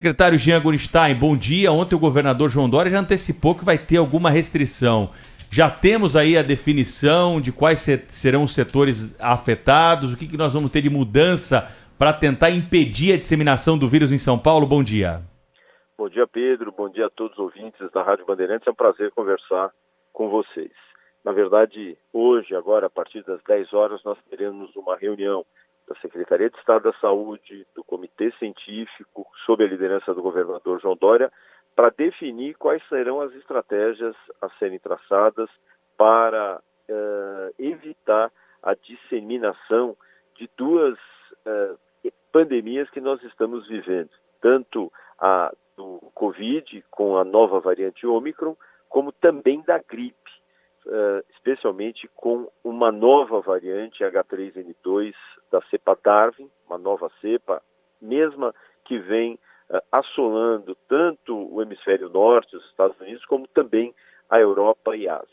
Secretário Jean Gorenstein, bom dia. Ontem o governador João Dória já antecipou que vai ter alguma restrição. Já temos aí a definição de quais serão os setores afetados, o que nós vamos ter de mudança para tentar impedir a disseminação do vírus em São Paulo? Bom dia. Bom dia, Pedro. Bom dia a todos os ouvintes da Rádio Bandeirantes. É um prazer conversar com vocês. Na verdade, hoje, agora, a partir das 10 horas, nós teremos uma reunião da Secretaria de Estado da Saúde, do Comitê Científico, sob a liderança do governador João Dória, para definir quais serão as estratégias a serem traçadas para evitar a disseminação de duas pandemias que nós estamos vivendo, tanto a do Covid, com a nova variante Ômicron, como também da gripe, especialmente com uma nova variante H3N2 da cepa Darwin, uma nova cepa, mesma que vem assolando tanto o hemisfério norte, os Estados Unidos, como também a Europa e a Ásia.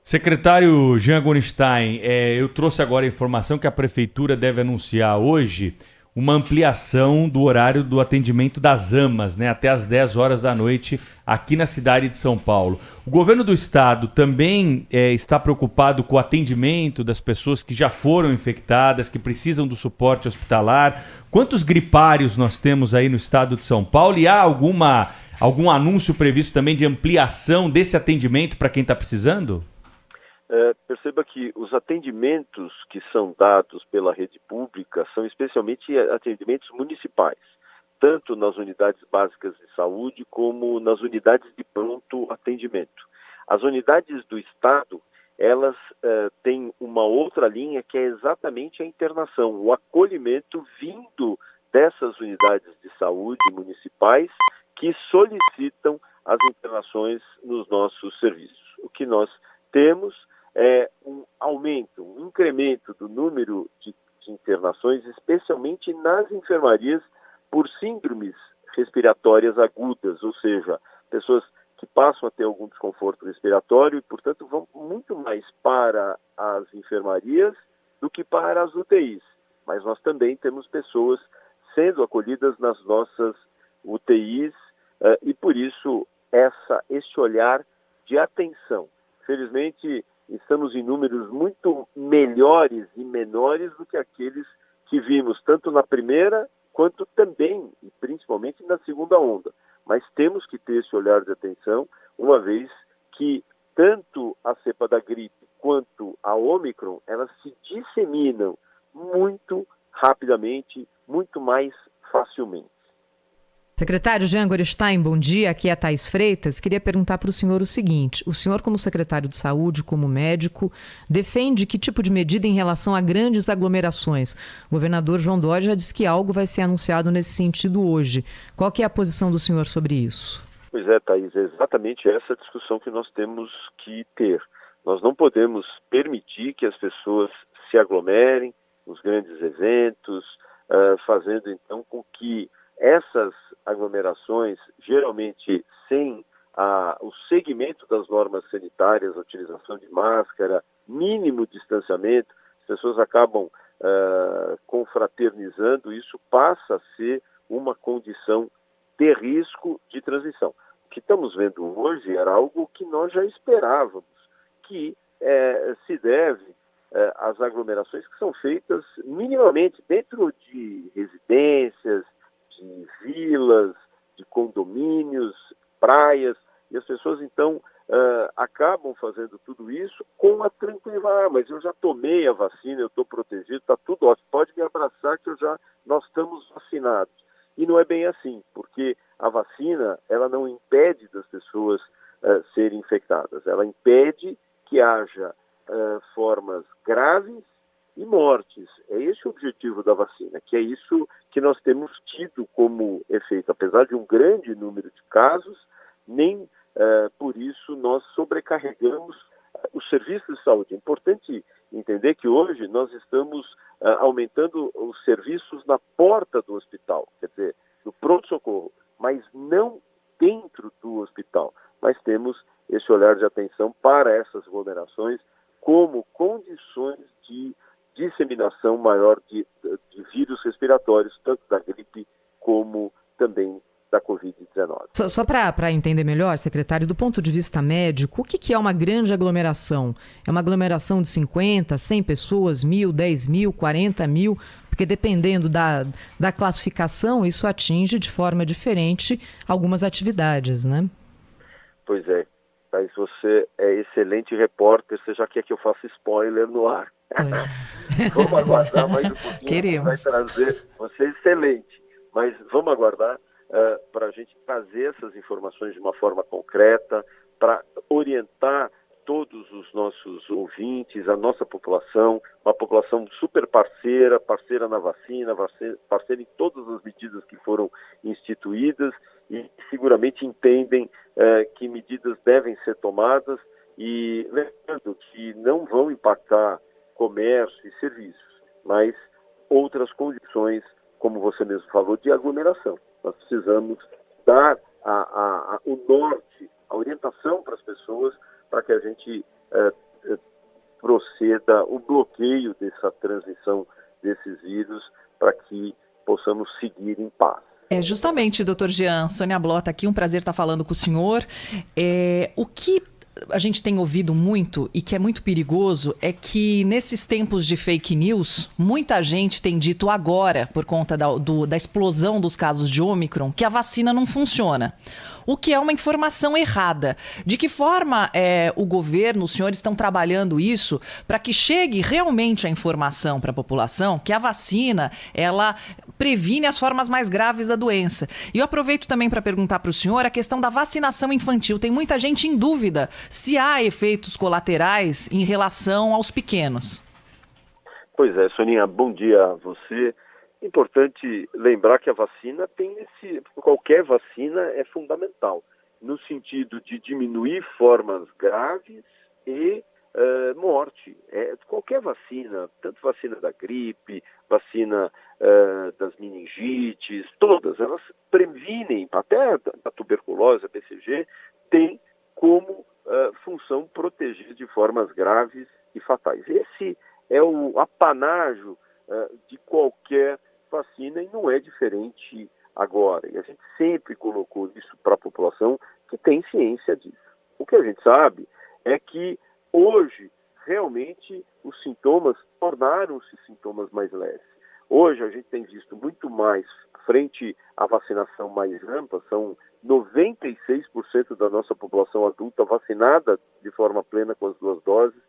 Secretário Jean Gorenstein, eu trouxe agora a informação que a Prefeitura deve anunciar hoje uma ampliação do horário do atendimento das AMAs, né, até às 10 horas da noite aqui na cidade de São Paulo. O governo do estado também está preocupado com o atendimento das pessoas que já foram infectadas, que precisam do suporte hospitalar. Quantos gripários nós temos aí no estado de São Paulo? E há algum anúncio previsto também de ampliação desse atendimento para quem está precisando? Perceba que os atendimentos que são dados pela rede pública são especialmente atendimentos municipais, tanto nas unidades básicas de saúde como nas unidades de pronto atendimento. As unidades do Estado, elas têm uma outra linha que é exatamente a internação, o acolhimento vindo dessas unidades de saúde municipais que solicitam as internações nos nossos serviços. O que nós temos um aumento, um incremento do número de internações, especialmente nas enfermarias por síndromes respiratórias agudas, ou seja, pessoas que passam a ter algum desconforto respiratório e, portanto, vão muito mais para as enfermarias do que para as UTIs. Mas nós também temos pessoas sendo acolhidas nas nossas UTIs e, por isso, esse olhar de atenção. Felizmente, estamos em números muito melhores e menores do que aqueles que vimos, tanto na primeira quanto também, e principalmente, na segunda onda. Mas temos que ter esse olhar de atenção, uma vez que tanto a cepa da gripe quanto a Ômicron, elas se disseminam muito rapidamente, muito mais facilmente. Secretário Jean Gorenstein, bom dia. Aqui é a Thaís Freitas. Queria perguntar para o senhor o seguinte. O senhor, como secretário de saúde, como médico, defende que tipo de medida em relação a grandes aglomerações? O governador João Dória já disse que algo vai ser anunciado nesse sentido hoje. Qual que é a posição do senhor sobre isso? Pois é, Thaís, é exatamente essa discussão que nós temos que ter. Nós não podemos permitir que as pessoas se aglomerem nos grandes eventos, fazendo então com que essas aglomerações, geralmente sem o segmento das normas sanitárias, a utilização de máscara, mínimo distanciamento, as pessoas acabam confraternizando, isso passa a ser uma condição de risco de transmissão. O que estamos vendo hoje era algo que nós já esperávamos, que se deve às aglomerações que são feitas minimamente dentro de residências, de vilas, de condomínios, praias, e as pessoas então acabam fazendo tudo isso com a tranquilidade, mas eu já tomei a vacina, eu estou protegido, está tudo ótimo, pode me abraçar que nós estamos vacinados. E não é bem assim, porque a vacina, ela não impede das pessoas serem infectadas, ela impede que haja formas graves e mortes. É esse o objetivo da vacina, que é isso que nós temos tido como efeito. Apesar de um grande número de casos, nem por isso nós sobrecarregamos os serviços de saúde. É importante entender que hoje nós estamos aumentando os serviços na porta do hospital, quer dizer, no pronto-socorro, mas não dentro do hospital. Mas temos esse olhar de atenção para essas aglomerações como condições de disseminação maior de vírus respiratórios, tanto da gripe como como também da Covid-19. Só para entender melhor, secretário, do ponto de vista médico, o que é uma grande aglomeração? É uma aglomeração de 50, 100 pessoas, 1.000, 10.000, 40.000? Porque dependendo da classificação, isso atinge de forma diferente algumas atividades, né? Pois é, Thaís, você é excelente repórter, você já quer que eu faça spoiler no ar. Vamos aguardar mais um pouquinho. Queremos. Vai trazer, você é excelente, mas vamos aguardar para a gente trazer essas informações de uma forma concreta, para orientar todos os nossos ouvintes, a nossa população, uma população super parceira na vacina, parceira em todas as medidas que foram instituídas e seguramente entendem que medidas devem ser tomadas e lembrando que não vão impactar comércio e serviços, mas outras condições, como você mesmo falou, de aglomeração. Nós precisamos dar o norte, a orientação para as pessoas para que a gente proceda o bloqueio dessa transmissão desses vírus para que possamos seguir em paz. Justamente, doutor Jean, Sônia Blota aqui, um prazer estar falando com o senhor. O que a gente tem ouvido muito e que é muito perigoso é que nesses tempos de fake news, muita gente tem dito agora, por conta da explosão dos casos de Ômicron, que a vacina não funciona. O que é uma informação errada. De que forma o governo, os senhores estão trabalhando isso para que chegue realmente a informação para a população que a vacina, ela previne as formas mais graves da doença? E eu aproveito também para perguntar para o senhor a questão da vacinação infantil. Tem muita gente em dúvida se há efeitos colaterais em relação aos pequenos. Pois é, Soninha, bom dia a você. Importante lembrar que a vacina qualquer vacina é fundamental, no sentido de diminuir formas graves e morte. Qualquer vacina, tanto vacina da gripe, vacina das meningites, todas, elas previnem, até a tuberculose, a BCG, tem como função proteger de formas graves e fatais. Esse é o apanágio de qualquer vacina e não é diferente agora. E a gente sempre colocou isso para a população que tem ciência disso. O que a gente sabe é que hoje realmente os sintomas tornaram-se sintomas mais leves. Hoje a gente tem visto muito mais frente à vacinação mais ampla, são 96% da nossa população adulta vacinada de forma plena com as 2 doses,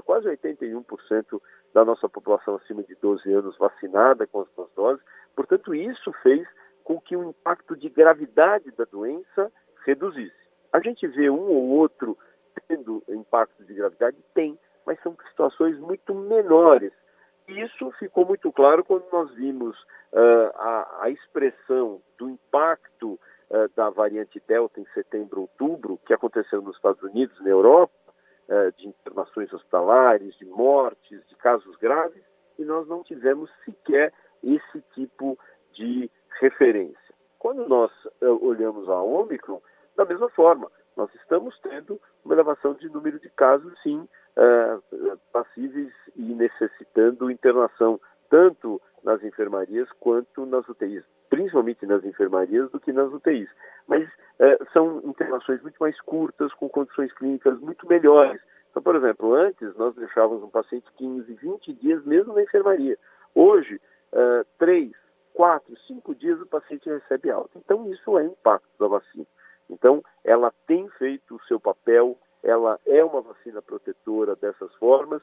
quase 81% da nossa população acima de 12 anos vacinada com as 2 doses. Portanto, isso fez com que o impacto de gravidade da doença reduzisse. A gente vê um ou outro tendo impacto de gravidade? Tem, mas são situações muito menores. E isso ficou muito claro quando nós vimos a expressão do impacto da variante Delta em setembro, outubro, que aconteceu nos Estados Unidos, na Europa, de internações hospitalares, de mortes, de casos graves, e nós não tivemos sequer esse tipo de referência. Quando nós olhamos a Ômicron, da mesma forma, nós estamos tendo uma elevação de número de casos, sim, passíveis e necessitando internação, tanto nas enfermarias quanto nas UTIs, principalmente nas enfermarias do que nas UTIs. Mas são internações muito mais curtas, com condições clínicas muito melhores. Então, por exemplo, antes nós deixávamos um paciente 15, 20 dias mesmo na enfermaria. Hoje, 3, 4, 5 dias o paciente recebe alta. Então, isso é impacto da vacina. Então, ela tem feito o seu papel, ela é uma vacina protetora dessas formas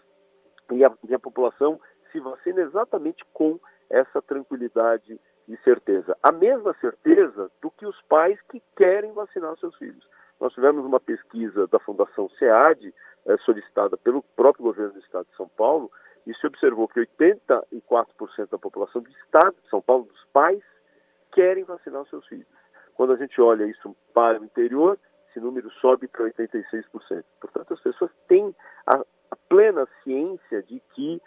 e a população se vacina exatamente com essa tranquilidade e certeza. A mesma certeza do que os pais que querem vacinar seus filhos. Nós tivemos uma pesquisa da Fundação SEAD, solicitada pelo próprio governo do Estado de São Paulo, e se observou que 84% da população do Estado de São Paulo, dos pais, querem vacinar seus filhos. Quando a gente olha isso para o interior, esse número sobe para 86%. Portanto, as pessoas têm a plena ciência de que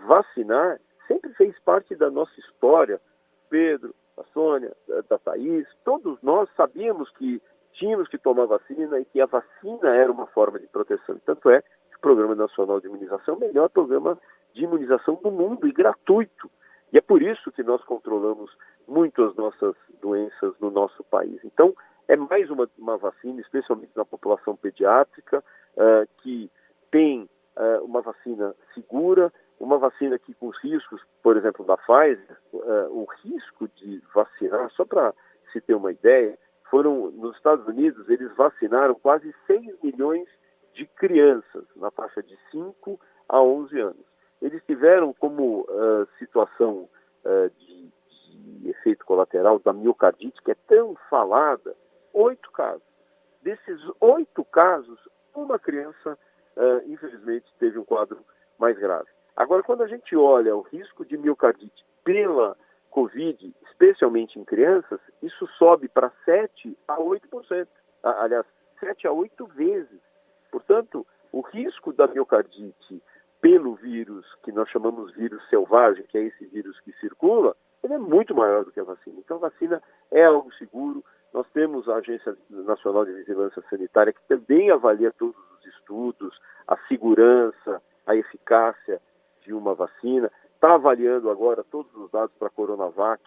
vacinar sempre fez parte da nossa história. Pedro, a Sônia, da Thaís, todos nós sabíamos que tínhamos que tomar vacina e que a vacina era uma forma de proteção. Tanto é que o Programa Nacional de Imunização é o melhor programa de imunização do mundo e gratuito. E é por isso que nós controlamos muito as nossas doenças no nosso país. Então, é mais uma vacina, especialmente na população pediátrica, que tem uma vacina segura, uma vacina que com os riscos, por exemplo, da Pfizer, o risco de vacinar, só para se ter uma ideia, nos Estados Unidos, eles vacinaram quase 6 milhões de crianças na faixa de 5 a 11 anos. Eles tiveram como situação de efeito colateral da miocardite, que é tão falada, 8 casos. Desses 8 casos, uma criança, infelizmente, teve um quadro mais grave. Agora, quando a gente olha o risco de miocardite pela Covid, especialmente em crianças, isso sobe para 7 a 8%. Aliás, 7 a 8 vezes. Portanto, o risco da miocardite pelo vírus, que nós chamamos vírus selvagem, que é esse vírus que circula, ele é muito maior do que a vacina. Então, a vacina é algo seguro. Nós temos a Agência Nacional de Vigilância Sanitária, que também avalia todos os estudos, a segurança, a eficácia de uma vacina. Está avaliando agora todos os dados para a Coronavac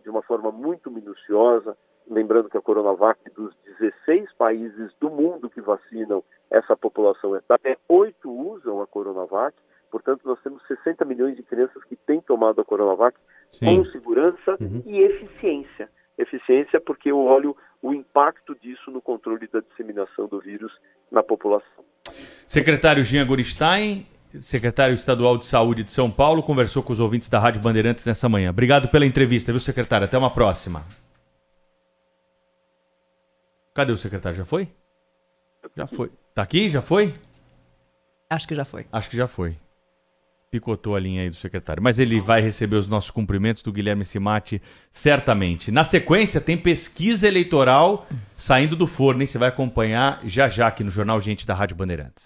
de uma forma muito minuciosa. Lembrando que a Coronavac, dos 16 países do mundo que vacinam essa população etária, 8 usam a Coronavac. Portanto, nós temos 60 milhões de crianças que têm tomado a Coronavac com segurança e eficiência. Eficiência porque eu olho o impacto disso no controle da disseminação do vírus na população. Secretário Jean Gorenstein, secretário estadual de Saúde de São Paulo, conversou com os ouvintes da Rádio Bandeirantes nessa manhã. Obrigado pela entrevista, viu, secretário? Até uma próxima. Cadê o secretário? Já foi? Já foi. Tá aqui? Já foi? Acho que já foi. Acho que já foi. Picotou a linha aí do secretário. Mas ele vai receber os nossos cumprimentos do Guilherme Cimatti, certamente. Na sequência, tem pesquisa eleitoral saindo do forno, hein? Você vai acompanhar já aqui no Jornal Gente da Rádio Bandeirantes.